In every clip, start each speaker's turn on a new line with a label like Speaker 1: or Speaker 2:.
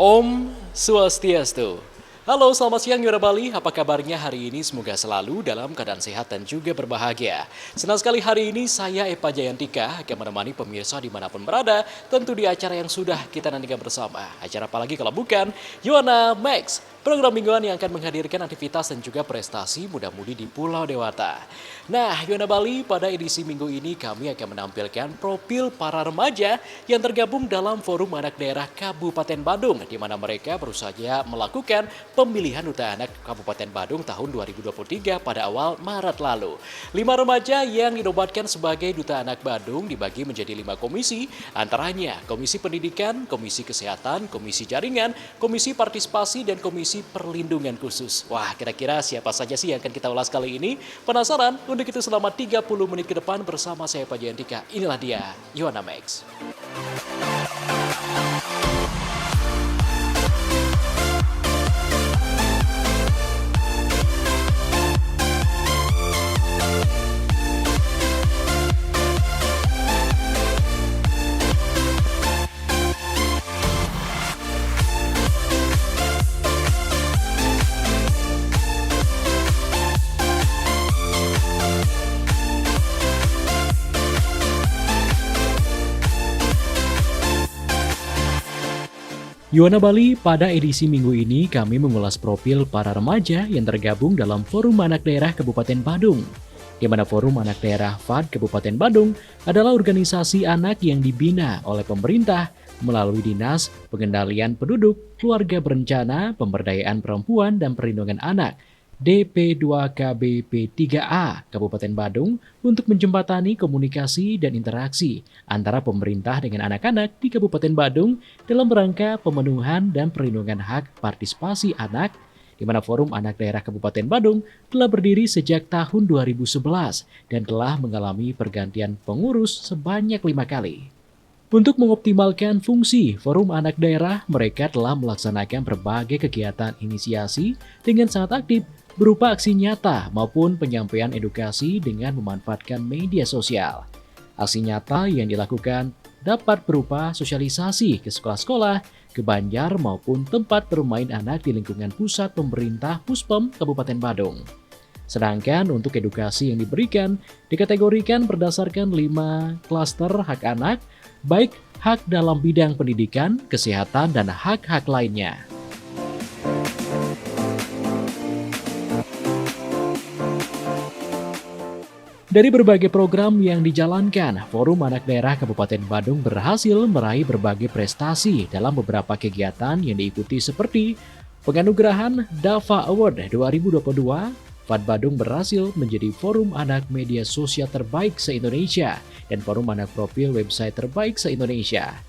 Speaker 1: Om Swastiastu. Halo, selamat siang Yura Bali. Apa kabarnya hari ini? Semoga selalu dalam keadaan sehat dan juga berbahagia. Senang sekali hari ini saya Epa Jayantika akan menemani pemirsa dimanapun berada, tentu di acara yang sudah kita nantikan bersama. Acara apalagi kalau bukan Yuana Max, program mingguan yang akan menghadirkan aktivitas dan juga prestasi muda-mudi di Pulau Dewata. Nah, Yuana Bali, pada edisi minggu ini kami akan menampilkan profil para remaja yang tergabung dalam Forum Anak Daerah Kabupaten Badung, di mana mereka baru saja melakukan pemilihan Duta Anak Kabupaten Badung tahun 2023 pada awal Maret lalu. 5 remaja yang dinobatkan sebagai Duta Anak Badung dibagi menjadi 5 komisi, antaranya Komisi Pendidikan, Komisi Kesehatan, Komisi Jaringan, Komisi Partisipasi, dan Komisi Perlindungan Khusus. Wah, kira-kira siapa saja sih yang akan kita ulas kali ini? Penasaran? Untuk itu selama 30 menit ke depan bersama saya Pak Jayantika. Inilah dia, Yuana Max. Yuana Bali, pada edisi minggu ini kami mengulas profil para remaja yang tergabung dalam Forum Anak Daerah Kabupaten Badung. Di mana Forum Anak Daerah FAD Kabupaten Badung adalah organisasi anak yang dibina oleh pemerintah melalui Dinas Pengendalian Penduduk, Keluarga Berencana, Pemberdayaan Perempuan dan Perlindungan Anak DP2KBP3A Kabupaten Badung untuk menjembatani komunikasi dan interaksi antara pemerintah dengan anak-anak di Kabupaten Badung dalam rangka pemenuhan dan perlindungan hak partisipasi anak, di mana Forum Anak Daerah Kabupaten Badung telah berdiri sejak tahun 2011 dan telah mengalami pergantian pengurus sebanyak 5 kali. Untuk mengoptimalkan fungsi Forum Anak Daerah, mereka telah melaksanakan berbagai kegiatan inisiasi dengan sangat aktif berupa aksi nyata maupun penyampaian edukasi dengan memanfaatkan media sosial. Aksi nyata yang dilakukan dapat berupa sosialisasi ke sekolah-sekolah, ke banjar maupun tempat bermain anak di lingkungan pusat pemerintah Puspem Kabupaten Badung. Sedangkan untuk edukasi yang diberikan dikategorikan berdasarkan 5 klaster hak anak, baik hak dalam bidang pendidikan, kesehatan, dan hak-hak lainnya. Dari berbagai program yang dijalankan, Forum Anak Daerah Kabupaten Badung berhasil meraih berbagai prestasi dalam beberapa kegiatan yang diikuti seperti penganugerahan DAVA Award 2022, FAD Badung berhasil menjadi Forum Anak Media Sosial Terbaik se-Indonesia dan Forum Anak Profil Website Terbaik se-Indonesia.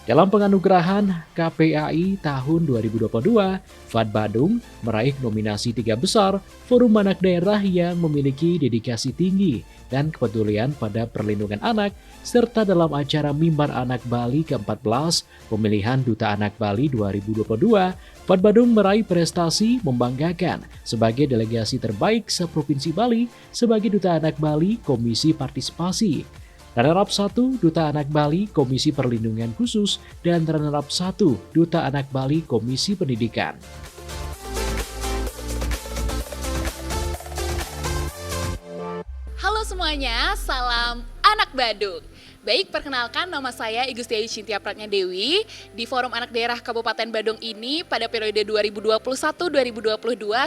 Speaker 1: Dalam penganugerahan KPAI tahun 2022, FAD Badung meraih nominasi 3 besar Forum Anak Daerah yang memiliki dedikasi tinggi dan kepedulian pada perlindungan anak, serta dalam acara Mimbar Anak Bali ke-14 pemilihan Duta Anak Bali 2022, FAD Badung meraih prestasi membanggakan sebagai delegasi terbaik se-Provinsi Bali sebagai Duta Anak Bali Komisi Partisipasi. Runner-up 1 Duta Anak Bali Komisi Perlindungan Khusus dan runner-up 1 Duta Anak Bali Komisi Pendidikan.
Speaker 2: Halo semuanya, salam Anak Badung. Baik, perkenalkan nama saya Igustiayu Cynthia Pratnya Dewi. Di Forum Anak Daerah Kabupaten Badung ini pada periode 2021-2022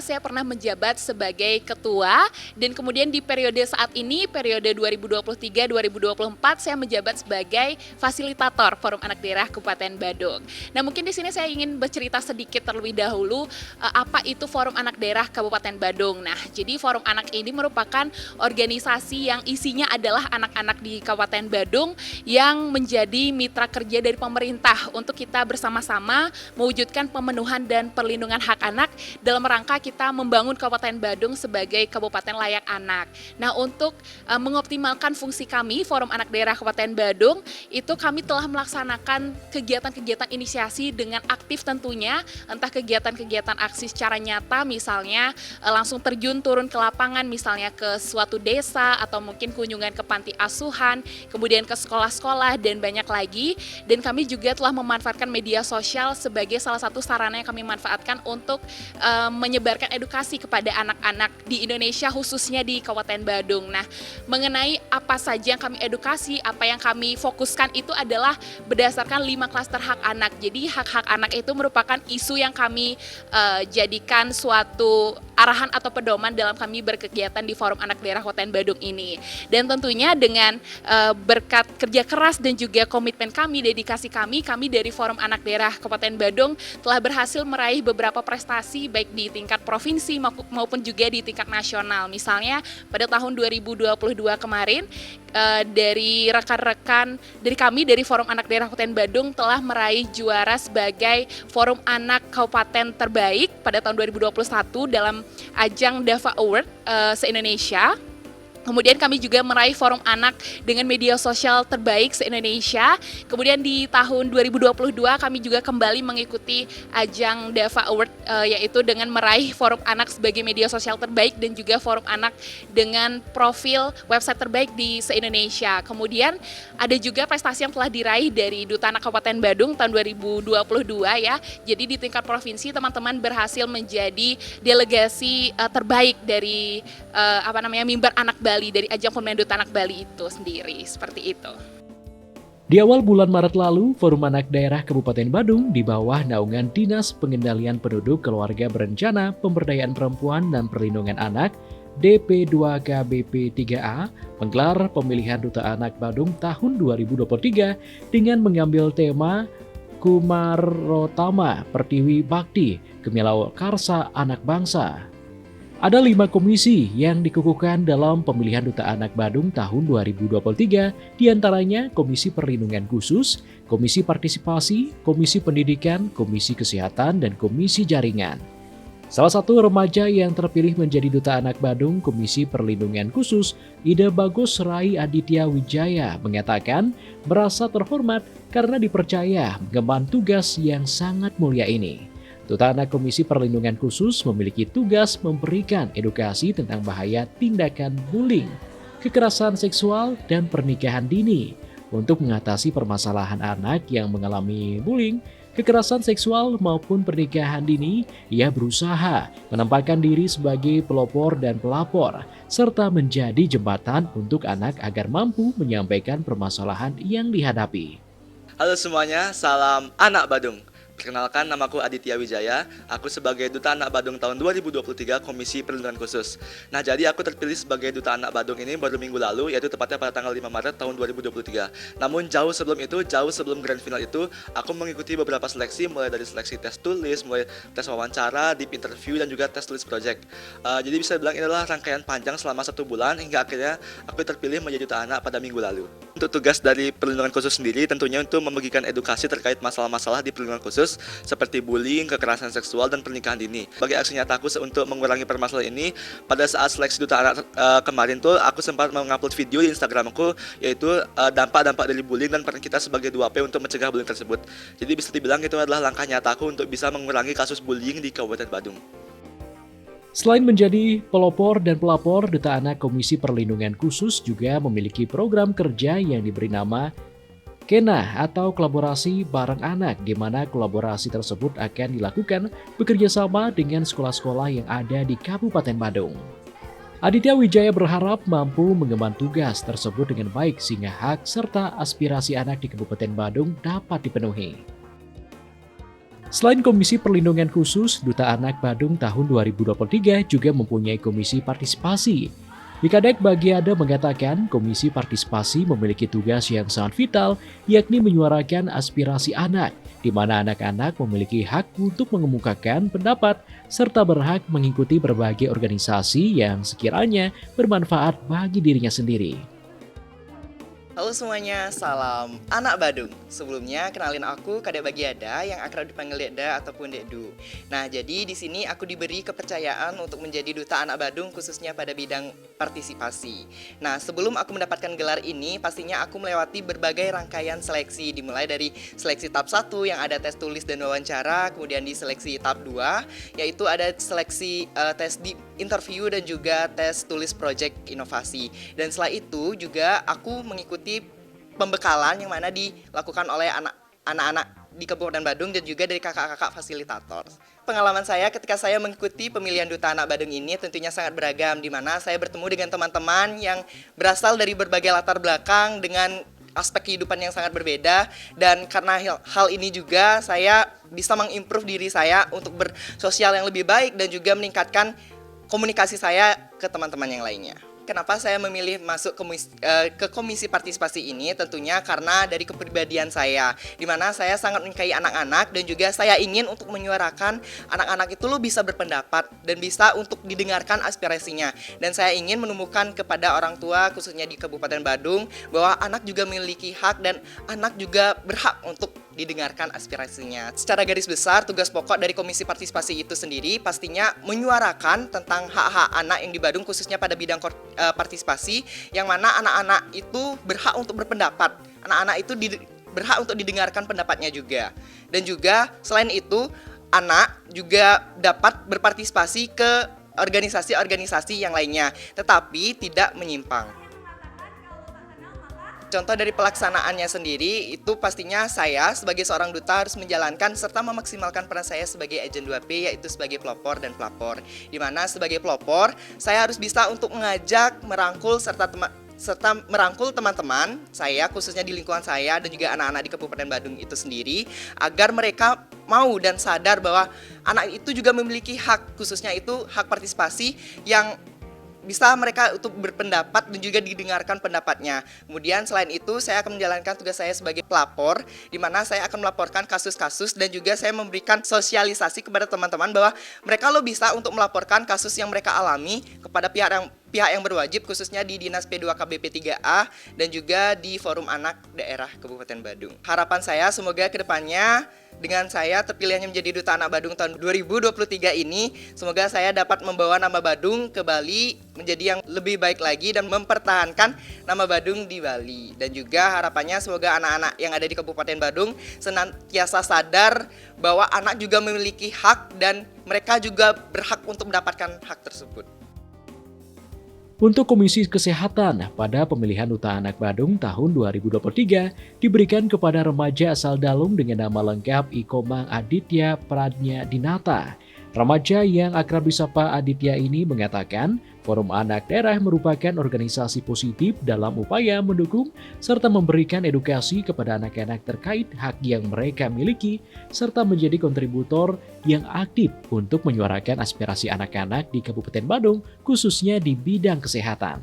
Speaker 2: saya pernah menjabat sebagai ketua, dan kemudian di periode saat ini, periode 2023-2024 saya menjabat sebagai fasilitator Forum Anak Daerah Kabupaten Badung. Nah, mungkin di sini saya ingin bercerita sedikit terlebih dahulu apa itu Forum Anak Daerah Kabupaten Badung. Nah, jadi Forum Anak ini merupakan organisasi yang isinya adalah anak-anak di Kabupaten Badung yang menjadi mitra kerja dari pemerintah untuk kita bersama-sama mewujudkan pemenuhan dan perlindungan hak anak dalam rangka kita membangun Kabupaten Badung sebagai kabupaten layak anak. Nah, untuk mengoptimalkan fungsi kami Forum Anak Daerah Kabupaten Badung, itu kami telah melaksanakan kegiatan-kegiatan inisiasi dengan aktif tentunya, entah kegiatan-kegiatan aksi secara nyata, misalnya langsung terjun turun ke lapangan, misalnya ke suatu desa atau mungkin kunjungan ke panti asuhan, kemudian ke sekolah-sekolah, dan banyak lagi. Dan kami juga telah memanfaatkan media sosial sebagai salah satu sarana yang kami manfaatkan untuk menyebarkan edukasi kepada anak-anak di Indonesia, khususnya di Kabupaten Badung. Nah, mengenai apa saja yang kami edukasi, apa yang kami fokuskan itu adalah berdasarkan 5 klaster hak anak. Jadi hak-hak anak itu merupakan isu yang kami jadikan suatu arahan atau pedoman dalam kami berkegiatan di Forum Anak Daerah Kabupaten Badung ini. Dan tentunya dengan berkat kerja keras dan juga komitmen kami, dedikasi kami dari Forum Anak Daerah Kabupaten Badung telah berhasil meraih beberapa prestasi baik di tingkat provinsi maupun juga di tingkat nasional. Misalnya pada tahun 2022 kemarin dari rekan-rekan dari kami dari Forum Anak Daerah Kabupaten Badung telah meraih juara sebagai Forum Anak Kabupaten terbaik pada tahun 2021 dalam ajang DAVA Award se-Indonesia. Kemudian kami juga meraih Forum Anak dengan media sosial terbaik se-Indonesia. Kemudian di tahun 2022 kami juga kembali mengikuti ajang DAVA Award yaitu dengan meraih Forum Anak sebagai media sosial terbaik dan juga Forum Anak dengan profil website terbaik di se-Indonesia. Kemudian ada juga prestasi yang telah diraih dari Duta Anak Kabupaten Badung tahun 2022 ya. Jadi di tingkat provinsi teman-teman berhasil menjadi delegasi terbaik dari mimbar anak Bali, dari ajang pemilihan Duta Anak Bali itu sendiri, seperti itu.
Speaker 1: Di awal bulan Maret lalu, Forum Anak Daerah Kabupaten Badung di bawah naungan Dinas Pengendalian Penduduk Keluarga Berencana Pemberdayaan Perempuan dan Perlindungan Anak DP2KBP3A menggelar pemilihan Duta Anak Badung tahun 2023 dengan mengambil tema Kumarotama Pertiwi Bakti Kemilau Karsa Anak Bangsa. Ada 5 komisi yang dikukuhkan dalam pemilihan Duta Anak Badung tahun 2023, diantaranya Komisi Perlindungan Khusus, Komisi Partisipasi, Komisi Pendidikan, Komisi Kesehatan, dan Komisi Jaringan. Salah satu remaja yang terpilih menjadi Duta Anak Badung Komisi Perlindungan Khusus, Ida Bagus Rai Aditya Wijaya, mengatakan merasa terhormat karena dipercaya mengemban tugas yang sangat mulia ini. Duta Anak Komisi Perlindungan Khusus memiliki tugas memberikan edukasi tentang bahaya tindakan bullying, kekerasan seksual, dan pernikahan dini. Untuk mengatasi permasalahan anak yang mengalami bullying, kekerasan seksual maupun pernikahan dini, ia berusaha menempatkan diri sebagai pelopor dan pelapor, serta menjadi jembatan untuk anak agar mampu menyampaikan permasalahan yang dihadapi.
Speaker 3: Halo semuanya, salam Anak Badung. Perkenalkan, namaku Aditya Wijaya. Aku sebagai Duta Anak Badung tahun 2023 Komisi Perlindungan Khusus. Nah, jadi aku terpilih sebagai Duta Anak Badung ini baru minggu lalu, yaitu tepatnya pada tanggal 5 Maret tahun 2023. Namun jauh sebelum grand final itu, aku mengikuti beberapa seleksi, mulai dari seleksi tes tulis, mulai tes wawancara, deep interview, dan juga tes tulis project. Jadi bisa dibilang ini adalah rangkaian panjang selama 1 bulan, hingga akhirnya aku terpilih menjadi Duta Anak pada minggu lalu. Untuk tugas dari Perlindungan Khusus sendiri, tentunya untuk membagikan edukasi terkait masalah-masalah di perlindungan khusus, seperti bullying, kekerasan seksual, dan pernikahan dini. Sebagai aksi nyataku untuk mengurangi permasalahan ini, pada saat seleksi Duta Anak kemarin tuh aku sempat mengupload video di Instagramku, yaitu dampak-dampak dari bullying dan peran kita sebagai 2P untuk mencegah bullying tersebut. Jadi bisa dibilang itu adalah langkah nyataku untuk bisa mengurangi kasus bullying di Kabupaten Badung.
Speaker 1: Selain menjadi pelopor dan pelapor, Duta Anak Komisi Perlindungan Khusus juga memiliki program kerja yang diberi nama KENA atau kolaborasi bareng anak, di mana kolaborasi tersebut akan dilakukan bekerja sama dengan sekolah-sekolah yang ada di Kabupaten Badung. Aditya Wijaya berharap mampu mengemban tugas tersebut dengan baik sehingga hak serta aspirasi anak di Kabupaten Badung dapat dipenuhi. Selain Komisi Perlindungan Khusus, Duta Anak Badung tahun 2023 juga mempunyai Komisi Partisipasi. Dikadek Bagiada mengatakan Komisi Partisipasi memiliki tugas yang sangat vital, yakni menyuarakan aspirasi anak, di mana anak-anak memiliki hak untuk mengemukakan pendapat serta berhak mengikuti berbagai organisasi yang sekiranya bermanfaat bagi dirinya sendiri.
Speaker 4: Halo semuanya, salam Anak Badung. Sebelumnya kenalin aku Kadek Bagiada yang akrab dipanggil Dekda ataupun Dekdu. Nah, jadi di sini aku diberi kepercayaan untuk menjadi Duta Anak Badung khususnya pada bidang partisipasi. Nah, sebelum aku mendapatkan gelar ini, pastinya aku melewati berbagai rangkaian seleksi, dimulai dari seleksi tahap 1 yang ada tes tulis dan wawancara, kemudian di seleksi tahap 2 yaitu ada seleksi tes di interview dan juga tes tulis project inovasi. Dan setelah itu juga aku mengikuti pembekalan yang mana dilakukan oleh anak-anak di Kabupaten Badung dan juga dari kakak-kakak fasilitator. Pengalaman saya ketika saya mengikuti pemilihan Duta Anak Badung ini tentunya sangat beragam, di mana saya bertemu dengan teman-teman yang berasal dari berbagai latar belakang dengan aspek kehidupan yang sangat berbeda, dan karena hal ini juga saya bisa mengimprove diri saya untuk bersosial yang lebih baik dan juga meningkatkan komunikasi saya ke teman-teman yang lainnya. Kenapa saya memilih masuk ke komisi partisipasi ini? Tentunya karena dari kepribadian saya, di mana saya sangat menyukai anak-anak dan juga saya ingin untuk menyuarakan anak-anak itu bisa berpendapat dan bisa untuk didengarkan aspirasinya. Dan saya ingin menumbuhkan kepada orang tua khususnya di Kabupaten Badung bahwa anak juga memiliki hak dan anak juga berhak untuk didengarkan aspirasinya. Secara garis besar, tugas pokok dari komisi partisipasi itu sendiri pastinya menyuarakan tentang hak-hak anak yang di Badung khususnya pada bidang partisipasi, yang mana anak-anak itu berhak untuk berpendapat. Anak-anak itu berhak untuk didengarkan pendapatnya juga. Dan juga selain itu, anak juga dapat berpartisipasi ke organisasi-organisasi yang lainnya, tetapi tidak menyimpang. Contoh dari pelaksanaannya sendiri itu pastinya saya sebagai seorang duta harus menjalankan serta memaksimalkan peran saya sebagai agen 2P, yaitu sebagai pelopor dan pelapor. Di mana sebagai pelopor saya harus bisa untuk mengajak, merangkul serta merangkul teman-teman saya khususnya di lingkungan saya dan juga anak-anak di Kabupaten Badung itu sendiri agar mereka mau dan sadar bahwa anak itu juga memiliki hak, khususnya itu hak partisipasi yang bisa mereka untuk berpendapat dan juga didengarkan pendapatnya. Kemudian selain itu saya akan menjalankan tugas saya sebagai pelapor, di mana saya akan melaporkan kasus-kasus dan juga saya memberikan sosialisasi kepada teman-teman bahwa mereka bisa untuk melaporkan kasus yang mereka alami kepada pihak yang berwajib, khususnya di Dinas P2KB P3A dan juga di Forum Anak Daerah Kabupaten Badung. Harapan saya semoga kedepannya dengan saya terpilihnya menjadi Duta Anak Badung tahun 2023 ini, semoga saya dapat membawa nama Badung ke Bali menjadi yang lebih baik lagi dan mempertahankan nama Badung di Bali. Dan juga harapannya semoga anak-anak yang ada di Kabupaten Badung senantiasa sadar bahwa anak juga memiliki hak dan mereka juga berhak untuk mendapatkan hak tersebut.
Speaker 1: Untuk Komisi Kesehatan pada pemilihan Duta Anak Badung tahun 2023 diberikan kepada remaja asal Dalung dengan nama lengkap Ikomang Aditya Pradnya Dinata. Remaja yang akrab disapa Aditya ini mengatakan Forum Anak Daerah merupakan organisasi positif dalam upaya mendukung serta memberikan edukasi kepada anak-anak terkait hak yang mereka miliki serta menjadi kontributor yang aktif untuk menyuarakan aspirasi anak-anak di Kabupaten Badung khususnya di bidang kesehatan.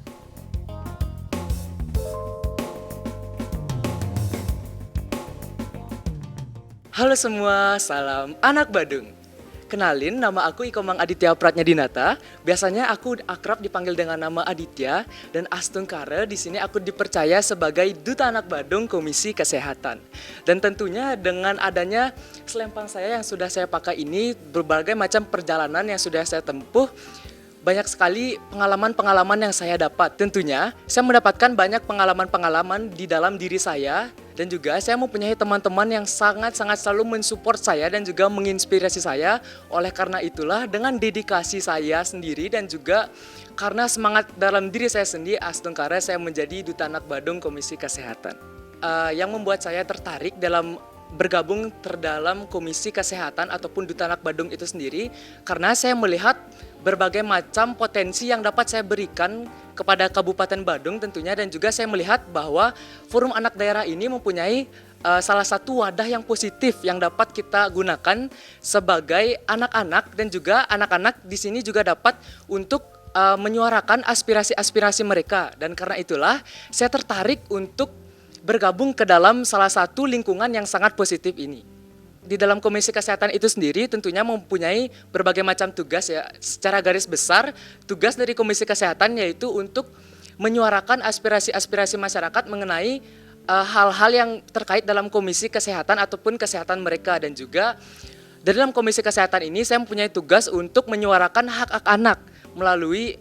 Speaker 5: Halo semua, salam anak Badung. Kenalin, nama aku Ikomang Aditya Pradnya Dinata. Biasanya aku akrab dipanggil dengan nama Aditya dan astungkara di sini aku dipercaya sebagai Duta Anak Badung Komisi Kesehatan. Dan tentunya dengan adanya selempang saya yang sudah saya pakai ini, berbagai macam perjalanan yang sudah saya tempuh, banyak sekali pengalaman-pengalaman yang saya dapat. Tentunya saya mendapatkan banyak pengalaman-pengalaman di dalam diri saya. Dan juga saya mempunyai teman-teman yang sangat-sangat selalu mensupport saya dan juga menginspirasi saya. Oleh karena itulah dengan dedikasi saya sendiri dan juga karena semangat dalam diri saya sendiri, astungkara saya menjadi Duta Anak Badung Komisi Kesehatan. Yang membuat saya tertarik dalam bergabung terdalam Komisi Kesehatan ataupun Duta Anak Badung itu sendiri karena saya melihat berbagai macam potensi yang dapat saya berikan kepada Kabupaten Badung tentunya, dan juga saya melihat bahwa Forum Anak Daerah ini mempunyai salah satu wadah yang positif yang dapat kita gunakan sebagai anak-anak, dan juga anak-anak di sini juga dapat untuk menyuarakan aspirasi-aspirasi mereka. Dan karena itulah saya tertarik untuk bergabung ke dalam salah satu lingkungan yang sangat positif ini. Di dalam Komisi Kesehatan itu sendiri tentunya mempunyai berbagai macam tugas ya. Secara garis besar, tugas dari Komisi Kesehatan yaitu untuk menyuarakan aspirasi-aspirasi masyarakat mengenai hal-hal yang terkait dalam Komisi Kesehatan ataupun kesehatan mereka. Dan juga dalam Komisi Kesehatan ini saya mempunyai tugas untuk menyuarakan hak-hak anak melalui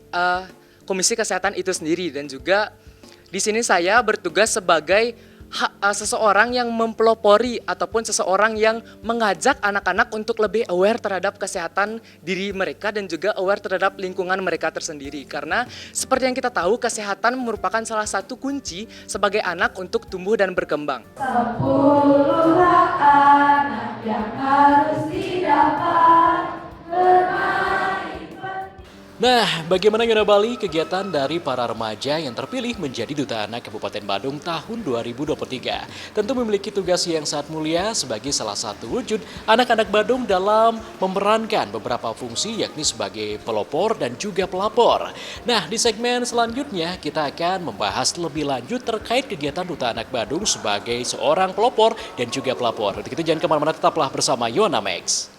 Speaker 5: Komisi Kesehatan itu sendiri. Dan juga di sini saya bertugas sebagai seseorang yang mempelopori ataupun seseorang yang mengajak anak-anak untuk lebih aware terhadap kesehatan diri mereka dan juga aware terhadap lingkungan mereka tersendiri. Karena seperti yang kita tahu, kesehatan merupakan salah satu kunci sebagai anak untuk tumbuh dan berkembang.
Speaker 6: 10 anak yang harus didapat bermain.
Speaker 1: Nah, bagaimana Yona Bali kegiatan dari para remaja yang terpilih menjadi Duta Anak Kabupaten Badung tahun 2023? Tentu memiliki tugas yang sangat mulia sebagai salah satu wujud anak-anak Badung dalam memerankan beberapa fungsi yakni sebagai pelopor dan juga pelapor. Nah, di segmen selanjutnya kita akan membahas lebih lanjut terkait kegiatan Duta Anak Badung sebagai seorang pelopor dan juga pelapor. Untuk itu jangan kemana-mana, tetaplah bersama Yona Max.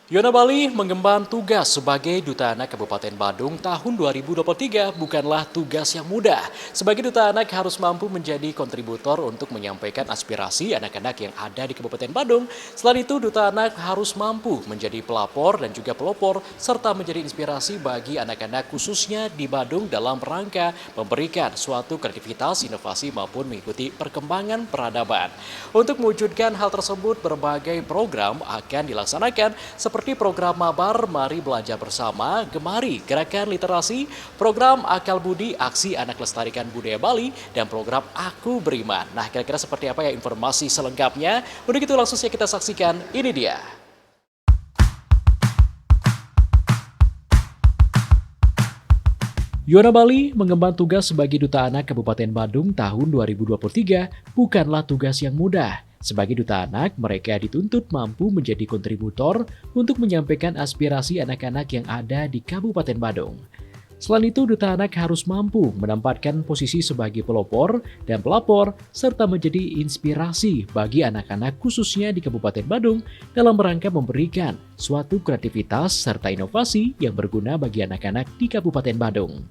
Speaker 1: Yona Bali mengemban tugas sebagai Duta Anak Kabupaten Badung tahun 2023 bukanlah tugas yang mudah. Sebagai Duta Anak harus mampu menjadi kontributor untuk menyampaikan aspirasi anak-anak yang ada di Kabupaten Badung. Selain itu, Duta Anak harus mampu menjadi pelapor dan juga pelopor serta menjadi inspirasi bagi anak-anak khususnya di Badung dalam rangka memberikan suatu kreativitas, inovasi maupun mengikuti perkembangan peradaban. Untuk mewujudkan hal tersebut, berbagai program akan dilaksanakan seperti program Mabar Mari Belajar Bersama, Gemari Gerakan Literasi, program Akal Budi Aksi Anak Lestarikan Budaya Bali, dan program Aku Beriman. Nah, kira-kira seperti apa ya informasi selengkapnya? Untuk itu langsung saja kita saksikan, ini dia. Yona Bali mengemban tugas sebagai Duta Anak Kabupaten Badung tahun 2023 bukanlah tugas yang mudah. Sebagai Duta Anak, mereka dituntut mampu menjadi kontributor untuk menyampaikan aspirasi anak-anak yang ada di Kabupaten Badung. Selain itu, Duta Anak harus mampu menempatkan posisi sebagai pelopor dan pelapor, serta menjadi inspirasi bagi anak-anak khususnya di Kabupaten Badung dalam rangka memberikan suatu kreativitas serta inovasi yang berguna bagi anak-anak di Kabupaten Badung.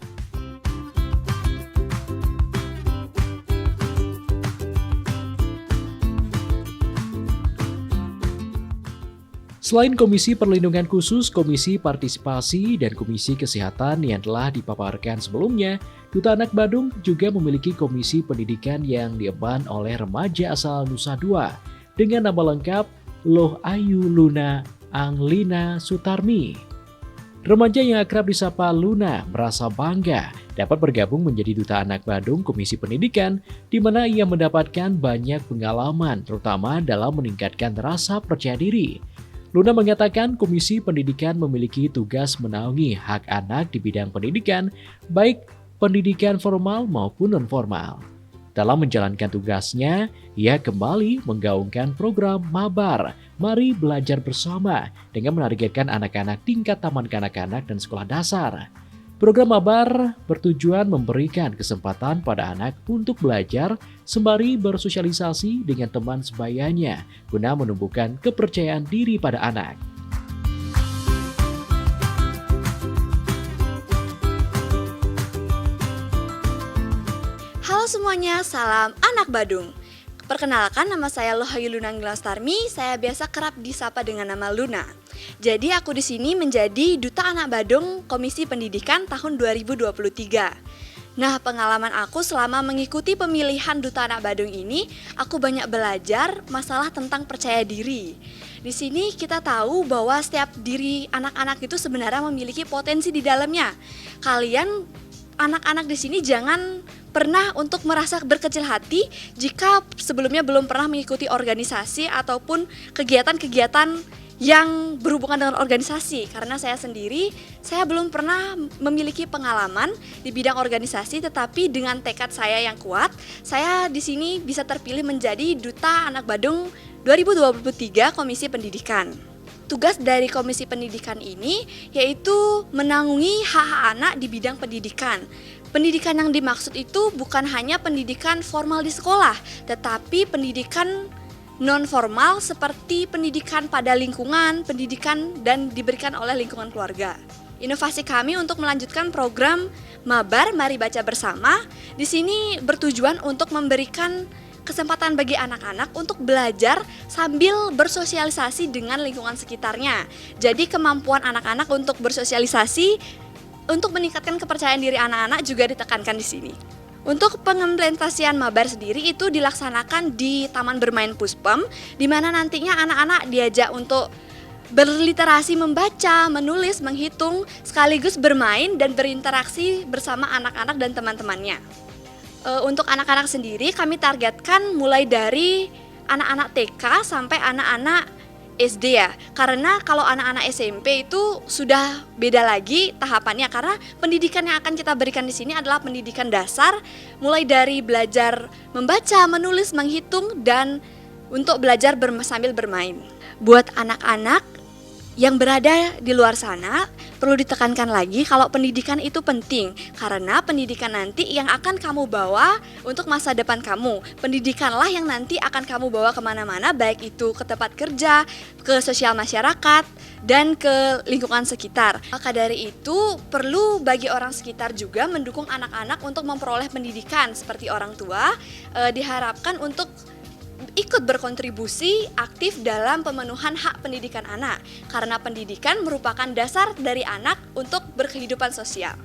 Speaker 1: Selain Komisi Perlindungan Khusus, Komisi Partisipasi, dan Komisi Kesehatan yang telah dipaparkan sebelumnya, Duta Anak Badung juga memiliki Komisi Pendidikan yang diemban oleh remaja asal Nusa Dua dengan nama lengkap Loh Ayu Luna Anglina Sutarmi. Remaja yang akrab disapa Luna merasa bangga dapat bergabung menjadi Duta Anak Badung Komisi Pendidikan, di mana ia mendapatkan banyak pengalaman, terutama dalam meningkatkan rasa percaya diri. Luna mengatakan Komisi Pendidikan memiliki tugas menaungi hak anak di bidang pendidikan, baik pendidikan formal maupun non-formal. Dalam menjalankan tugasnya, ia kembali menggaungkan program Mabar, Mari Belajar Bersama, dengan menargetkan anak-anak tingkat taman kanak-kanak dan sekolah dasar. Program Mabar bertujuan memberikan kesempatan pada anak untuk belajar sembari bersosialisasi dengan teman sebayanya guna menumbuhkan kepercayaan diri pada anak.
Speaker 7: Halo semuanya, salam anak Badung. Perkenalkan, nama saya Lohayu Luna Anglina Sutarmi, saya biasa kerap disapa dengan nama Luna. Jadi aku di sini menjadi Duta Anak Badung Komisi Pendidikan tahun 2023. Nah, pengalaman aku selama mengikuti pemilihan Duta Anak Badung ini, aku banyak belajar masalah tentang percaya diri. Di sini kita tahu bahwa setiap diri anak-anak itu sebenarnya memiliki potensi di dalamnya. Kalian anak-anak di sini jangan pernah untuk merasa berkecil hati jika sebelumnya belum pernah mengikuti organisasi ataupun kegiatan-kegiatan yang berhubungan dengan organisasi. Karena saya sendiri, saya belum pernah memiliki pengalaman di bidang organisasi, tetapi dengan tekad saya yang kuat, saya di sini bisa terpilih menjadi Duta Anak Badung 2023 Komisi Pendidikan. Tugas dari Komisi Pendidikan ini yaitu menanggungi hak-hak anak di bidang pendidikan. Pendidikan yang dimaksud itu bukan hanya pendidikan formal di sekolah, tetapi pendidikan non-formal seperti pendidikan pada lingkungan, pendidikan dan diberikan oleh lingkungan keluarga. Inovasi kami untuk melanjutkan program Mabar Mari Baca Bersama di sini bertujuan untuk memberikan kesempatan bagi anak-anak untuk belajar sambil bersosialisasi dengan lingkungan sekitarnya. Jadi kemampuan anak-anak untuk bersosialisasi untuk meningkatkan kepercayaan diri anak-anak juga ditekankan di sini. Untuk pengimplementasian mabar sendiri itu dilaksanakan di Taman Bermain Puspem, di mana nantinya anak-anak diajak untuk berliterasi membaca, menulis, menghitung, sekaligus bermain dan berinteraksi bersama anak-anak dan teman-temannya. Untuk anak-anak sendiri kami targetkan mulai dari anak-anak TK sampai anak-anak SD ya, karena kalau anak-anak SMP itu sudah beda lagi tahapannya, karena pendidikan yang akan kita berikan di sini adalah pendidikan dasar, mulai dari belajar membaca, menulis, menghitung, dan untuk belajar sambil bermain. Buat anak-anak yang berada di luar sana, perlu ditekankan lagi kalau pendidikan itu penting, karena pendidikan nanti yang akan kamu bawa untuk masa depan kamu. Pendidikanlah yang nanti akan kamu bawa kemana-mana, baik itu ke tempat kerja, ke sosial masyarakat, dan ke lingkungan sekitar. Maka dari itu, perlu bagi orang sekitar juga mendukung anak-anak untuk memperoleh pendidikan. Seperti orang tua, diharapkan untuk ikut berkontribusi aktif dalam pemenuhan hak pendidikan anak, karena pendidikan merupakan dasar dari anak untuk berkehidupan sosial.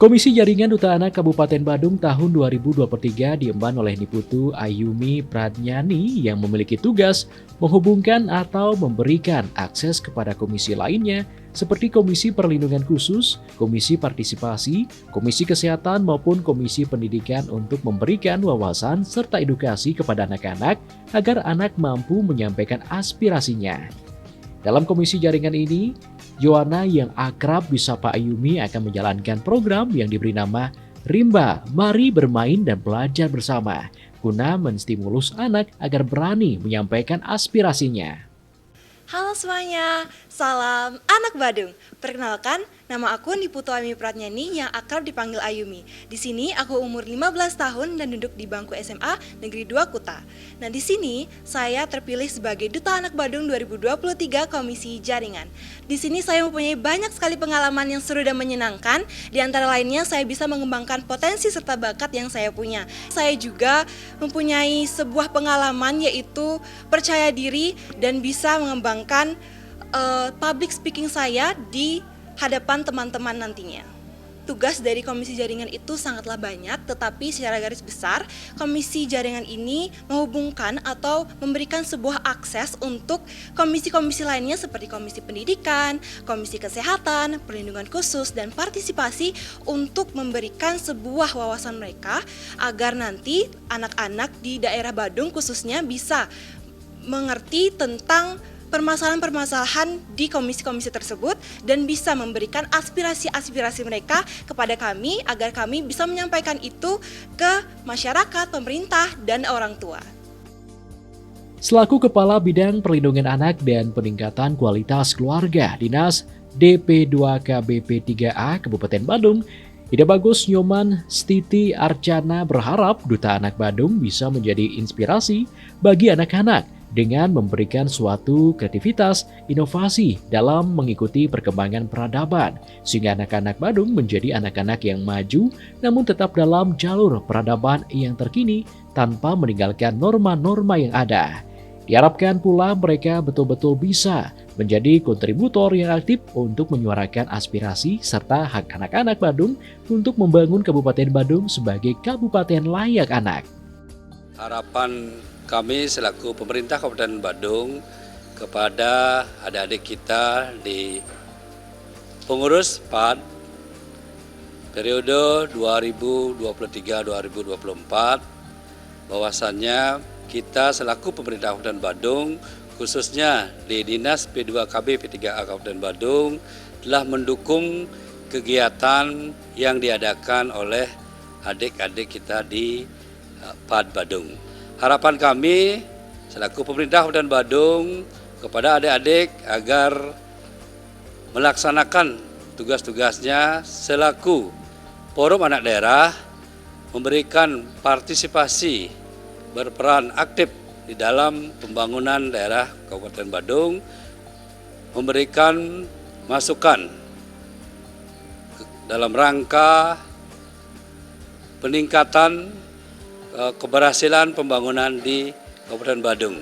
Speaker 1: Komisi Jaringan Duta Anak Kabupaten Badung tahun 2023 diemban oleh Niputu Ayumi Pradnyani yang memiliki tugas menghubungkan atau memberikan akses kepada komisi lainnya seperti Komisi Perlindungan Khusus, Komisi Partisipasi, Komisi Kesehatan maupun Komisi Pendidikan untuk memberikan wawasan serta edukasi kepada anak-anak agar anak mampu menyampaikan aspirasinya. Dalam komisi jaringan ini, Joanna yang akrab disapa Ayumi akan menjalankan program yang diberi nama Rimba, Mari Bermain dan Belajar Bersama, guna menstimulus anak agar berani menyampaikan aspirasinya.
Speaker 8: Halo semuanya, salam anak Badung. Perkenalkan, nama aku Niputu Ayumi Pradnyani yang akrab dipanggil Ayumi. Di sini aku umur 15 tahun dan duduk di bangku SMA Negeri 2 Kuta. Nah, di sini saya terpilih sebagai Duta Anak Badung 2023 Komisi Jaringan. Di sini saya mempunyai banyak sekali pengalaman yang seru dan menyenangkan. Di antara lainnya saya bisa mengembangkan potensi serta bakat yang saya punya. Saya juga mempunyai sebuah pengalaman yaitu percaya diri dan bisa mengembangkan public speaking saya di hadapan teman-teman nantinya. Tugas dari komisi jaringan itu sangatlah banyak, tetapi secara garis besar komisi jaringan ini menghubungkan atau memberikan sebuah akses untuk komisi-komisi lainnya seperti komisi pendidikan, komisi kesehatan, perlindungan khusus, dan partisipasi untuk memberikan sebuah wawasan mereka agar nanti anak-anak di daerah Badung khususnya bisa mengerti tentang permasalahan-permasalahan di komisi-komisi tersebut dan bisa memberikan aspirasi-aspirasi mereka kepada kami agar kami bisa menyampaikan itu ke masyarakat, pemerintah, dan orang tua.
Speaker 1: Selaku Kepala Bidang Perlindungan Anak dan Peningkatan Kualitas Keluarga Dinas DP2KBP3A Kabupaten Badung, Ida Bagus Nyoman Stiti Arcana berharap Duta Anak Badung bisa menjadi inspirasi bagi anak-anak dengan memberikan suatu kreativitas, inovasi dalam mengikuti perkembangan peradaban, sehingga anak-anak Badung menjadi anak-anak yang maju, namun tetap dalam jalur peradaban yang terkini tanpa meninggalkan norma-norma yang ada. Diharapkan pula mereka betul-betul bisa menjadi kontributor yang aktif untuk menyuarakan aspirasi serta hak anak-anak Badung untuk membangun Kabupaten Badung sebagai kabupaten layak anak.
Speaker 9: Harapan kami selaku pemerintah Kabupaten Badung kepada adik-adik kita di pengurus PAD periode 2023-2024 bahwasannya kita selaku pemerintah Kabupaten Badung khususnya di Dinas P2KB P3A Kabupaten Badung telah mendukung kegiatan yang diadakan oleh adik-adik kita di PAD Badung. Harapan kami selaku pemerintah Kabupaten Badung kepada adik-adik agar melaksanakan tugas-tugasnya selaku forum anak daerah, memberikan partisipasi berperan aktif di dalam pembangunan daerah Kabupaten Badung, memberikan masukan dalam rangka peningkatan keberhasilan pembangunan di Kabupaten Badung.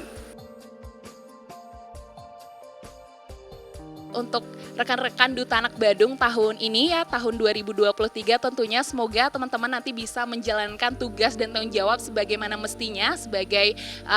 Speaker 2: untuk rekan-rekan Duta Anak Badung tahun ini ya, tahun 2023 tentunya semoga teman-teman nanti bisa menjalankan tugas dan tanggung jawab sebagaimana mestinya sebagai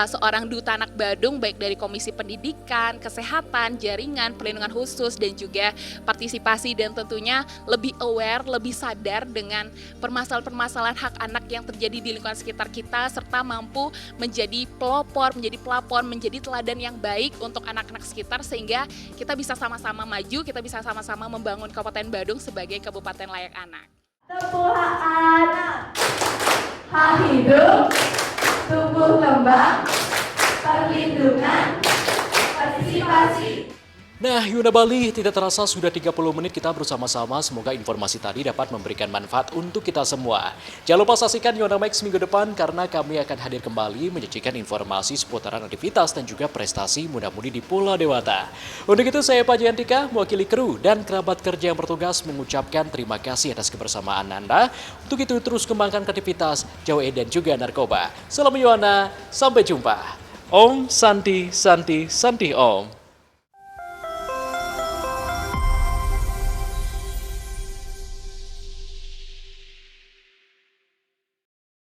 Speaker 2: seorang Duta Anak Badung, baik dari Komisi Pendidikan, Kesehatan, Jaringan, Perlindungan Khusus, dan juga partisipasi, dan tentunya lebih aware, lebih sadar dengan permasalahan-permasalahan hak anak yang terjadi di lingkungan sekitar kita, serta mampu menjadi pelopor, menjadi pelapor, menjadi teladan yang baik untuk anak-anak sekitar, sehingga kita bisa sama-sama maju, kita bisa sama-sama membangun Kabupaten Badung sebagai kabupaten layak anak.
Speaker 6: Tepuk hak anak, hak hidup, tumbuh kembang, perlindungan, partisipasi.
Speaker 1: Nah, Yuna Bali, tidak terasa sudah 30 menit kita bersama-sama. Semoga informasi tadi dapat memberikan manfaat untuk kita semua. Jangan lupa saksikan Yona Max minggu depan karena kami akan hadir kembali menyajikan informasi seputaran aktivitas dan juga prestasi muda-mudi di Pulau Dewata. Untuk itu saya Pak Jayantika, mewakili kru dan kerabat kerja yang bertugas mengucapkan terima kasih atas kebersamaan Anda. Untuk itu terus kembangkan aktivitas, jauhi dan juga narkoba. Salam Yona, sampai jumpa. Om Santi Santi Santi Om.